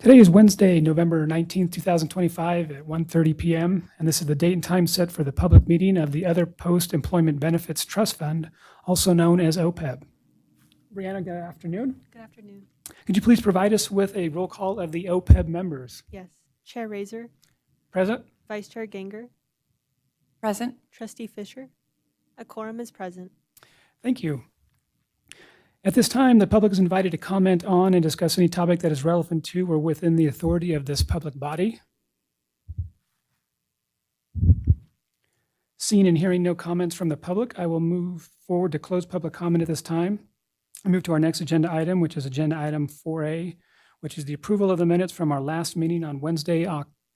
Today is Wednesday, November 19th, 2025 at 1:30 p.m., and this is the date and time set for the public meeting of the Other Post-Employment Benefits Trust Fund, also known as OPEB. Brianna, good afternoon. Good afternoon. Could you please provide us with a roll call of the OPEB members? Yes. Chair Razor, Present? Vice Chair Ganger, Present. Trustee Fisher. A quorum is present. Thank you. At this time, the public is invited to comment on and discuss any topic that is relevant to or within the authority of this public body. Seeing and hearing no comments from the public, I will move forward to close public comment at this time. I move to our next agenda item, which is agenda item 4A, which is the approval of the minutes from our last meeting on Wednesday,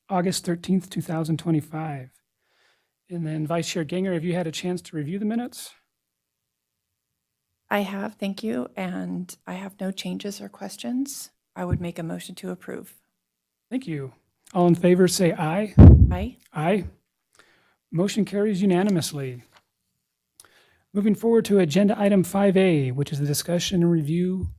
August 13th, 2025. And then Vice Chair Ganger, have you had a chance to review the minutes? I have, thank you, and I have no changes or questions. I would make a motion to approve. Thank you. All in favor, say aye. Aye. Aye. Motion carries unanimously. Moving forward to agenda item 5A, which is the discussion and review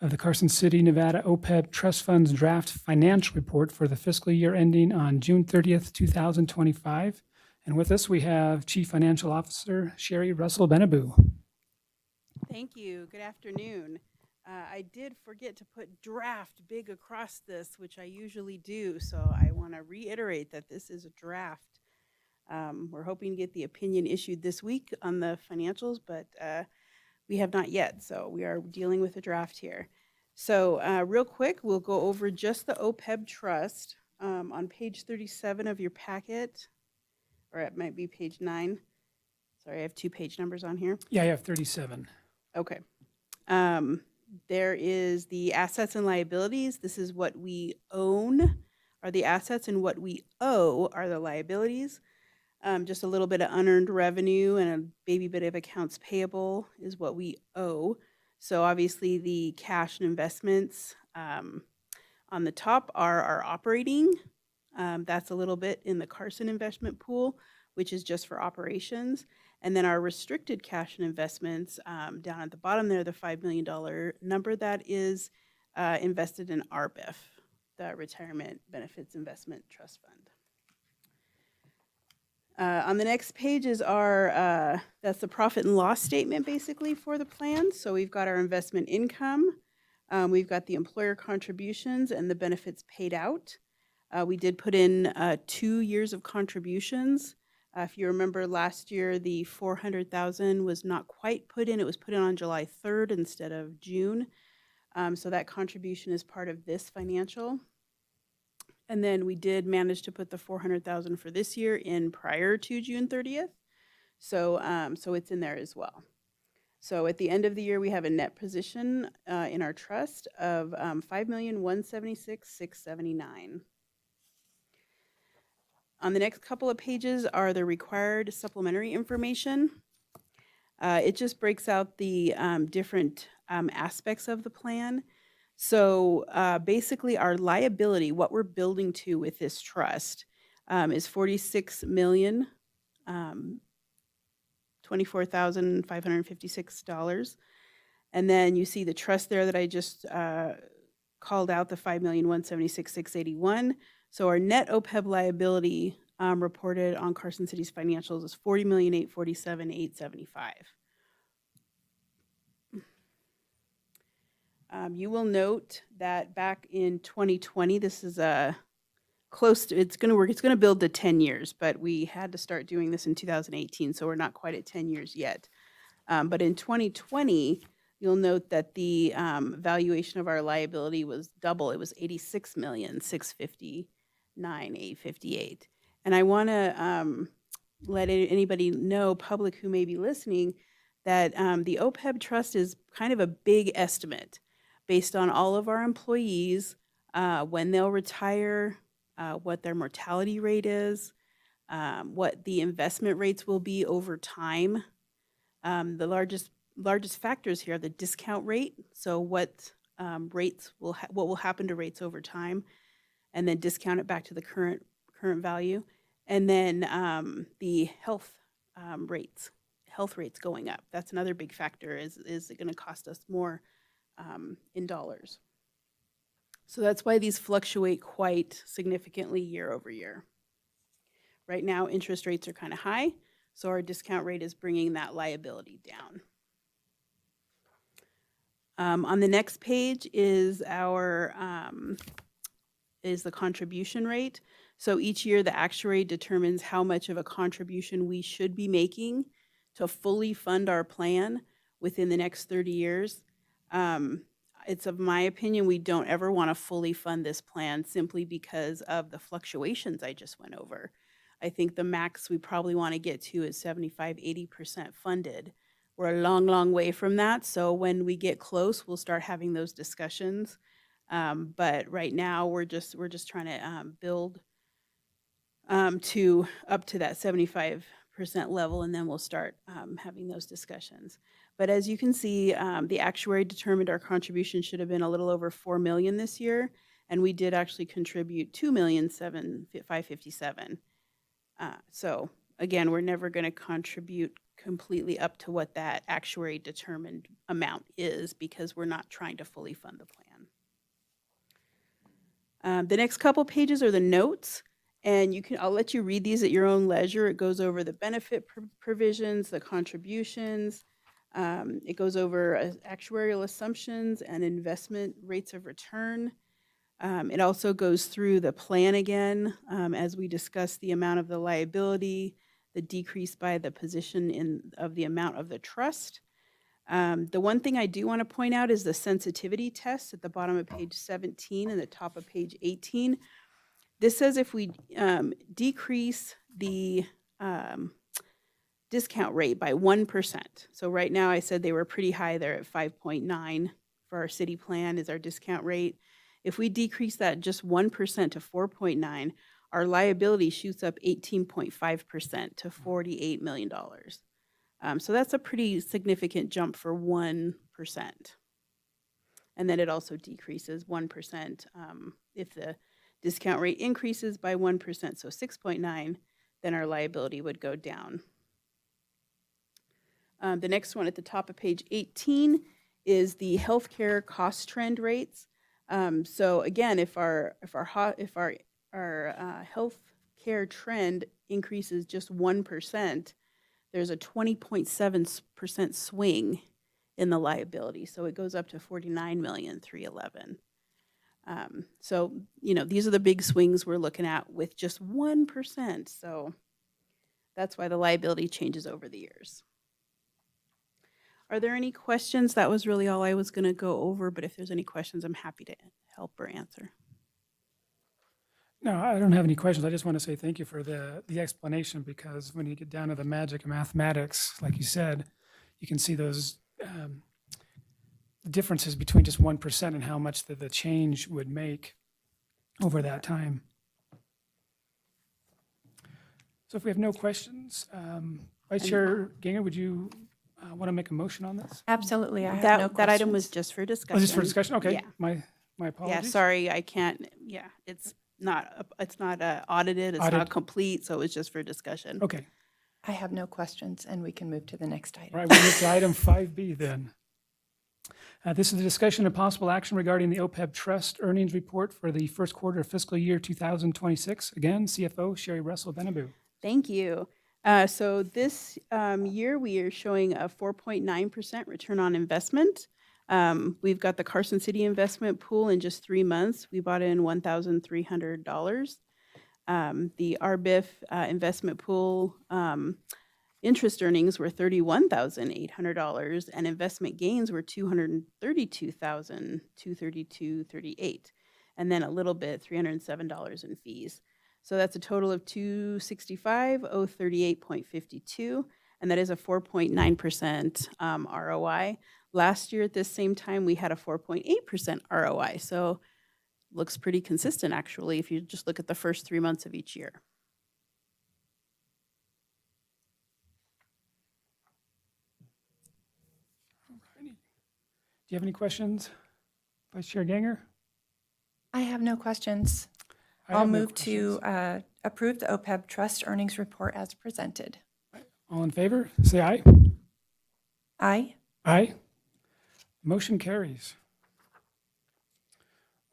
of the Carson City, Nevada OPEB Trust Fund's draft financial report for the fiscal year ending on June 30th, 2025. And with us, we have Chief Financial Officer Sherry Russell-Benaboo. Thank you. Good afternoon. I did forget to put draft big across this, which I usually do, so I want to reiterate that this is a draft. We're hoping to get the opinion issued this week on the financials, but we have not yet, so we are dealing with a draft here. So real quick, we'll go over just the OPEB trust on page 37 of your packet, or it might be page 9. Sorry, I have 2 page numbers on here. Yeah, I have 37. Okay. There is the assets and liabilities. This is what we own are the assets, and what we owe are the liabilities. Just a little bit of unearned revenue and a baby bit of accounts payable is what we owe. So obviously the cash and investments on the top are our operating. That's a little bit in the Carson investment pool, which is just for operations. And then our restricted cash and investments down at the bottom there, the $5 million number that is invested in RBIF, the Retirement Benefits Investment Trust Fund. On the next page is our, that's the profit and loss statement basically for the plan. So we've got our investment income, we've got the employer contributions and the benefits paid out. We did put in 2 years of contributions. If you remember last year, the $400,000 was not quite put in. It was put in on July 3rd instead of June. So that contribution is part of this financial. And then we did manage to put the $400,000 for this year in prior to June 30th. So it's in there as well. So at the end of the year, we have a net position in our trust of $5,176,679. On the next couple of pages are the required supplementary information. It just breaks out the different aspects of the plan. So basically our liability, what we're building to with this trust is $46,024,556. And then you see the trust there that I just called out, the $5,176,681. So our net OPEB liability reported on Carson City's financials is $40,847,875. You will note that back in 2020, this is close to, it's going to work. It's going to build to 10 years, but we had to start doing this in 2018, so we're not quite at 10 years yet. But in 2020, you'll note that the valuation of our liability was double. It was $86,659,858. And I want to let anybody know, public who may be listening, that the OPEB trust is kind of a big estimate based on all of our employees, when they'll retire, what their mortality rate is, what the investment rates will be over time. The largest factors here are the discount rate, so what what will happen to rates over time, and then discount it back to the current value, and then the health rates going up. That's another big factor. Is it going to cost us more in dollars? So that's why these fluctuate quite significantly year over year. Right now, interest rates are kind of high, so our discount rate is bringing that liability down. On the next page is is the contribution rate. So each year, the actuary determines how much of a contribution we should be making to fully fund our plan within the next 30 years. It's of my opinion, we don't ever want to fully fund this plan simply because of the fluctuations I just went over. I think the max we probably want to get to is 75–80% funded. We're a long, long way from that. So when we get close, we'll start having those discussions. But right now, we're just trying to build to up to that 75% level, and then we'll start having those discussions. But as you can see, the actuary determined our contribution should have been a little over $4 million this year, and we did actually contribute $2,557,000. So again, we're never going to contribute completely up to what that actuary determined amount is because we're not trying to fully fund the plan. The next couple pages are the notes, and I'll let you read these at your own leisure. It goes over the benefit provisions, the contributions. It goes over actuarial assumptions and investment rates of return. It also goes through the plan again, as we discuss the amount of the liability, the decrease by the position of the amount of the trust. The one thing I do want to point out is the sensitivity test at the bottom of page 17 and the top of page 18. This says if we decrease the discount rate by 1%. So right now I said they were pretty high there at 5.9 for our city plan is our discount rate. If we decrease that just 1% to 4.9, our liability shoots up 18.5% to $48 million. So that's a pretty significant jump for 1%. And then it also decreases 1% if the discount rate increases by 1%, so 6.9, then our liability would go down. The next one at the top of page 18 is the healthcare cost trend rates. So again, if our health care trend increases just 1%, there's a 20.7% swing in the liability. So it goes up to $49,311,000. So, these are the big swings we're looking at with just 1%. So that's why the liability changes over the years. Are there any questions? That was really all I was going to go over, but if there's any questions, I'm happy to help or answer. No, I don't have any questions. I just want to say thank you for the explanation, because when you get down to the magic of mathematics, like you said, you can see those differences between just 1% and how much the change would make over that time. So if we have no questions, Vice Chair Ganger, would you want to make a motion on this? Absolutely, I have no questions. That item was just for discussion. Was this for discussion? Okay, Yeah. my apologies. Yeah, sorry, I can't, it's not audited, it's not complete, so it was just for discussion. Okay, I have no questions, and we can move to the next item. all right, we'll move to item 5B then. This is a discussion of possible action regarding the OPEB Trust earnings report for the first quarter of fiscal year 2026. Again, CFO Sherry Russell Benaboo. Thank you. So this year, we are showing a 4.9% return on investment. We've got the Carson City investment pool in just 3 months. We bought in $1,300. The RBIF investment pool interest earnings were $31,800, and investment gains were $232,232.38, and then a little bit, $307 in fees. So that's a total of $265,038.52, and that is a 4.9% ROI. Last year at this same time, we had a 4.8% ROI. So looks pretty consistent, actually, if you just look at the first 3 months of each year. Do you have any questions, Vice Chair Ganger? I have no questions. I I'll have no move to questions. approve the OPEB Trust earnings report as presented. All in favor, say aye. Aye. Aye. Motion carries.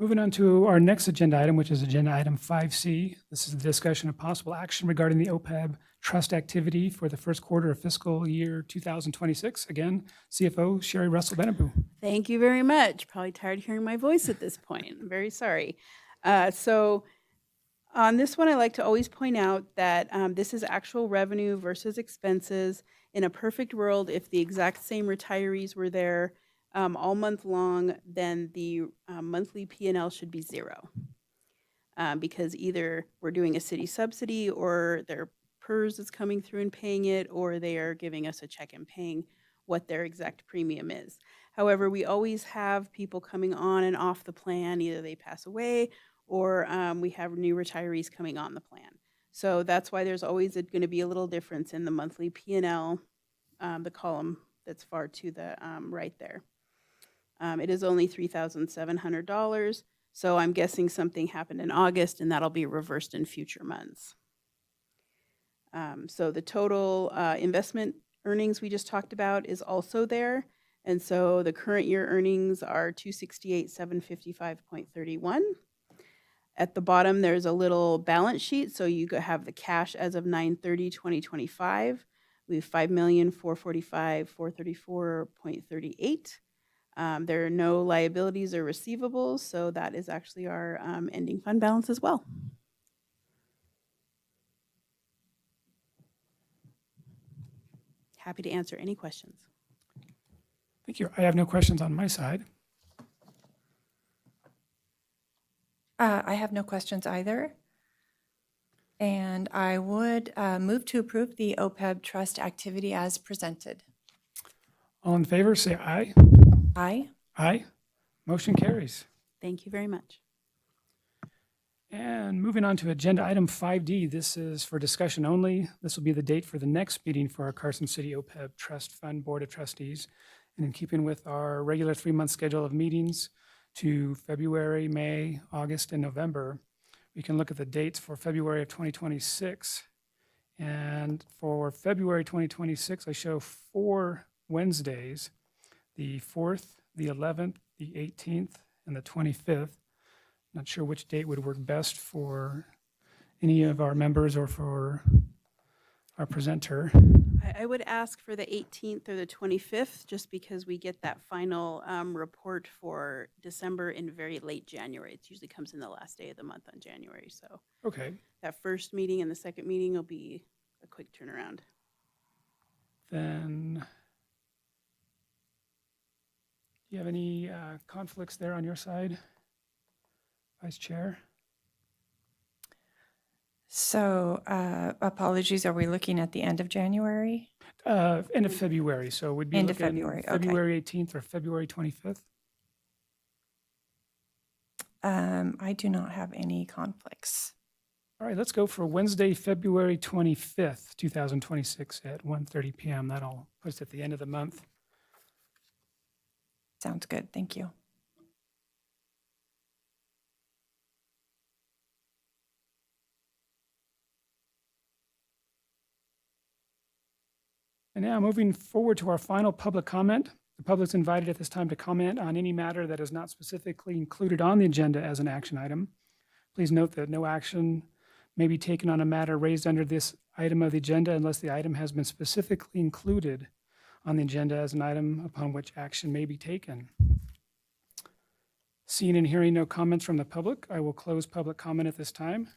Moving on to our next agenda item, which is agenda item 5C. This is the discussion of possible action regarding the OPEB trust activity for the first quarter of fiscal year 2026. Again, CFO Sherry Russell Benaboo. Thank you very much. Probably tired of hearing my voice at this point. I'm very sorry. So on this one, I like to always point out that this is actual revenue versus expenses. In a perfect world, if the exact same retirees were there all month long, then the monthly P&L should be zero. Because either we're doing a city subsidy, or their PERS is coming through and paying it, or they are giving us a check and paying what their exact premium is. However, we always have people coming on and off the plan. Either they pass away, or we have new retirees coming on the plan. So that's why there's always going to be a little difference in the monthly P&L, the column that's far to the right there. It is only $3,700, so I'm guessing something happened in August, and that'll be reversed in future months. So the total investment earnings we just talked about is also there, and so the current year earnings are $268,755.31. At the bottom, there's a little balance sheet, so you have the cash as of 9/30/2025. We have $5,445,434.38. There are no liabilities or receivables, so that is actually our ending fund balance as well. Happy to answer any questions. Thank you. I have no questions on my side. I have no questions either. And I would move to approve the OPEB trust activity as presented. All in favor, say aye. Aye. Aye. Motion carries. Thank you very much. And moving on to agenda item 5D, this is for discussion only. This will be the date for the next meeting for our Carson City OPEB Trust Fund Board of Trustees. And in keeping with our regular 3-month schedule of meetings to February, May, August, and November, we can look at the dates for February of 2026. And for February 2026, I show 4 Wednesdays, the 4th, the 11th, the 18th, and the 25th. Not sure which date would work best for any of our members or for our presenter. I would ask for the 18th or the 25th, just because we get that final report for December in very late January. It usually comes in the last day of the month on January. So Okay, that first meeting and the second meeting will be a quick turnaround. then do you have any conflicts there on your side, Vice Chair? So apologies, are we looking at the end of January? End of February, so we'd be End of looking February, okay. February 18th or February 25th. I do not have any conflicts. All right, let's go for Wednesday, February 25th, 2026 at 1:30 p.m. That'll put us at the end of the month. Sounds good. Thank you. And now moving forward to our final public comment. The public's invited at this time to comment on any matter that is not specifically included on the agenda as an action item. Please note that no action may be taken on a matter raised under this item of the agenda unless the item has been specifically included on the agenda as an item upon which action may be taken. Seeing and hearing no comments from the public, I will close public comment at this time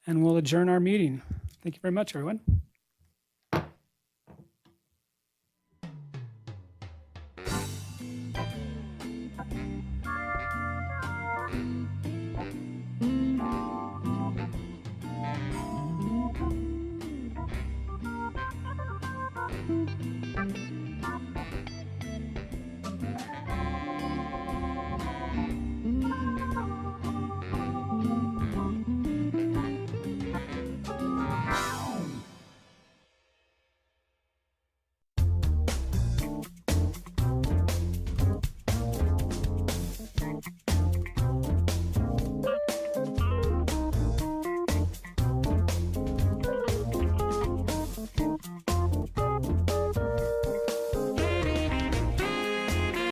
and we'll adjourn our meeting. Thank you very much, everyone.